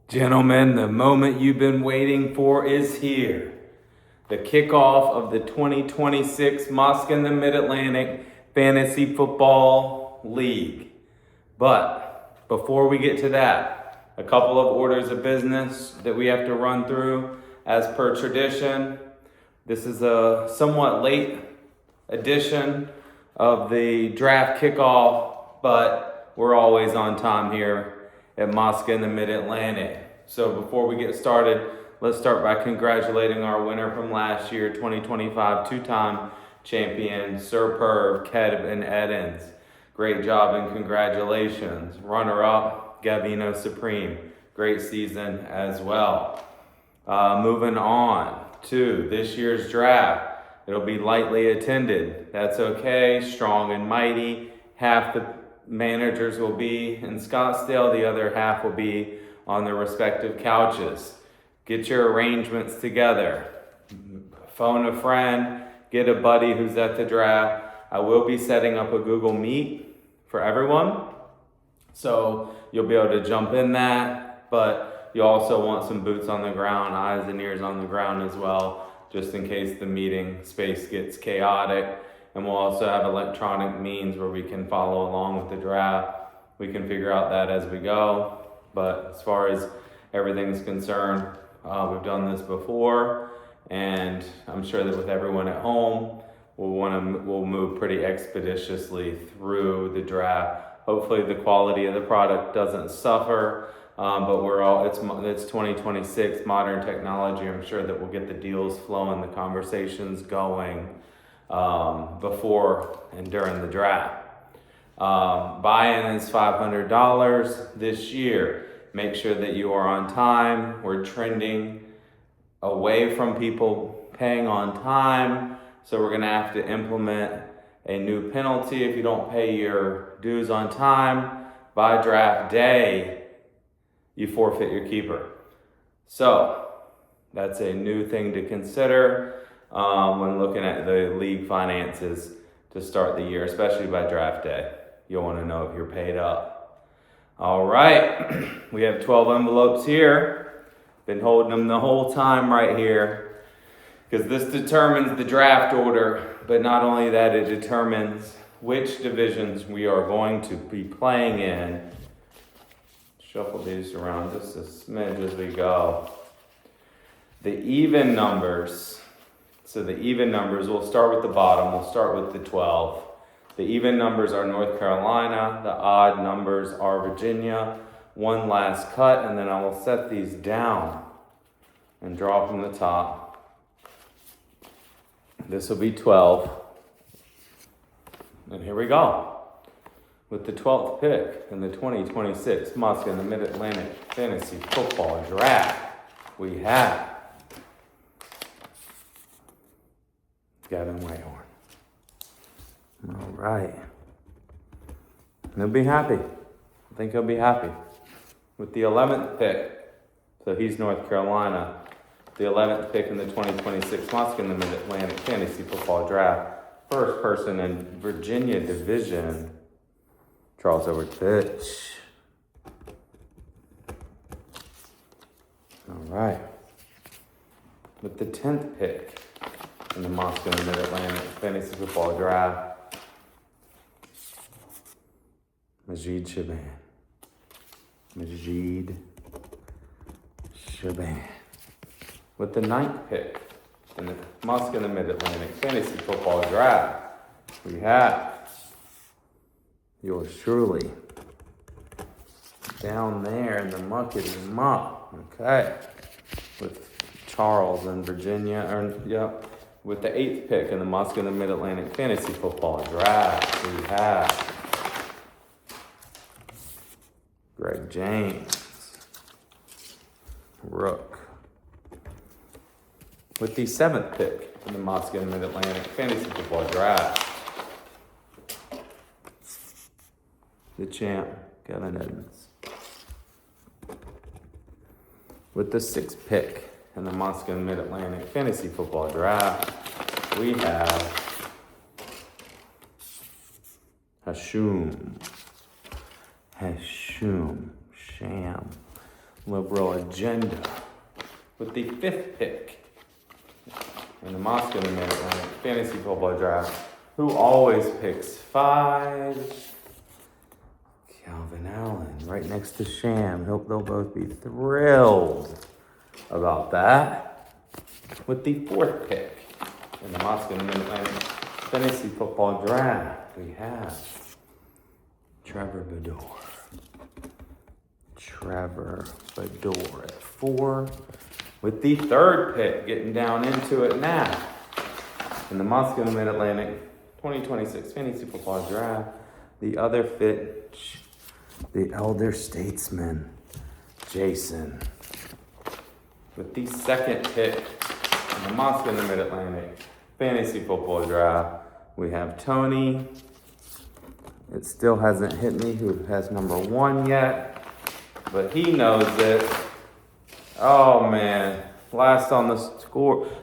Gentlemen, the moment you've been waiting for is here. The kickoff of the 2026 Mosque in the Mid-Atlantic Fantasy Football League. But before we get to that, a couple of orders of business that we have to run through as per tradition. This is a somewhat late edition of the draft kickoff, but we're always on time here at Mosque in the Mid-Atlantic. So before we get started, let's start by congratulating our winner from last year, 2025 two-time champion, Sir Perv, Kevin Edens. Great job and congratulations. Runner-up, Gavino Supreme. Great season as well. Moving on to this year's draft. It'll be lightly attended. That's okay. Strong and mighty. Half the managers will be in Scottsdale. The other half will be on their respective couches. Get your arrangements together. Phone a friend. Get a buddy who's at the draft. I will be setting up a Google Meet for everyone. So you'll be able to jump in that. But you also want some boots on the ground, eyes and ears on the ground as well, just in case the meeting space gets chaotic. And we'll also have electronic means where we can follow along with the draft. We can figure out that as we go. But as far as everything's concerned, we've done this before. And I'm sure that with everyone at home, we'll move pretty expeditiously through the draft. Hopefully the quality of the product doesn't suffer. But it's 2026, modern technology. I'm sure that we'll get the deals flowing, the conversations going before and during the draft. Buy-in is $500 this year. Make sure that you are on time. We're trending away from people paying on time. So we're gonna have to implement a new penalty if you don't pay your dues on time. By draft day, you forfeit your keeper. So that's a new thing to consider when looking at the league finances to start the year, especially by draft day. You'll want to know if you're paid up. All right, we have 12 envelopes here. Been holding them the whole time right here because this determines the draft order, but not only that, it determines which divisions we are going to be playing in. Shuffle these around just a smidge as we go. The even numbers. So the even numbers, we'll start with the bottom. We'll start with the 12. The even numbers are North Carolina. The odd numbers are Virginia. One last cut, and then I will set these down and draw from the top. This will be 12. And here we go. With the 12th pick in the 2026 Mosque in the Mid-Atlantic Fantasy Football Draft, we have Gavin Whitehorn. All right. He'll be happy. I think he'll be happy. With the 11th pick, so he's North Carolina, the 11th pick in the 2026 Mosque in the Mid-Atlantic Fantasy Football Draft, first person in Virginia Division, Charles Edward Pitch. All right. With the 10th pick in the Mosque in the Mid-Atlantic Fantasy Football Draft, Majid Shaban. With the 9th pick in the Mosque in the Mid-Atlantic Fantasy Football Draft, we have yours truly down there in the muckety muck. Okay. With Charles in Virginia, with the 8th pick in the Mosque in the Mid-Atlantic Fantasy Football Draft, we have Greg James, Rook. With the 7th pick in the Mosque in the Mid-Atlantic Fantasy Football Draft, the champ, Kevin Edens. With the 6th pick in the Mosque in the Mid-Atlantic Fantasy Football Draft, we have Hashum Sham liberal agenda with the 5th pick in the Moscow Mid-Atlantic Fantasy Football Draft. Who always picks 5? Calvin Allen, right next to Sham. Hope they'll both be thrilled about that. With the 4th pick in the Moscow Mid-Atlantic Fantasy Football Draft, we have Trevor Bador. At 4. With the 3rd pick, getting down into it now. In the Moscow Mid-Atlantic 2026 Fantasy Football Draft, the other Fitch, the elder statesman, Jason. With the 2nd pick in the Moscow Mid-Atlantic Fantasy Football Draft, we have Tony. It still hasn't hit me who has number 1 yet, but he knows it. Oh man, last on the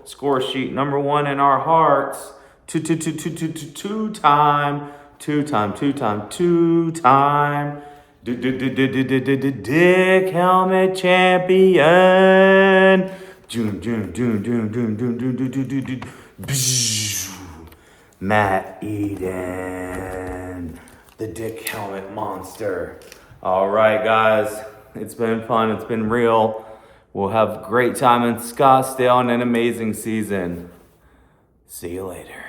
score sheet, number 1 in our hearts. Two-time Dick Helmet champion. Matt Eden, the Dick Helmet monster. All right, guys, it's been fun. It's been real. We'll have a great time in Scottsdale and an amazing season. See you later.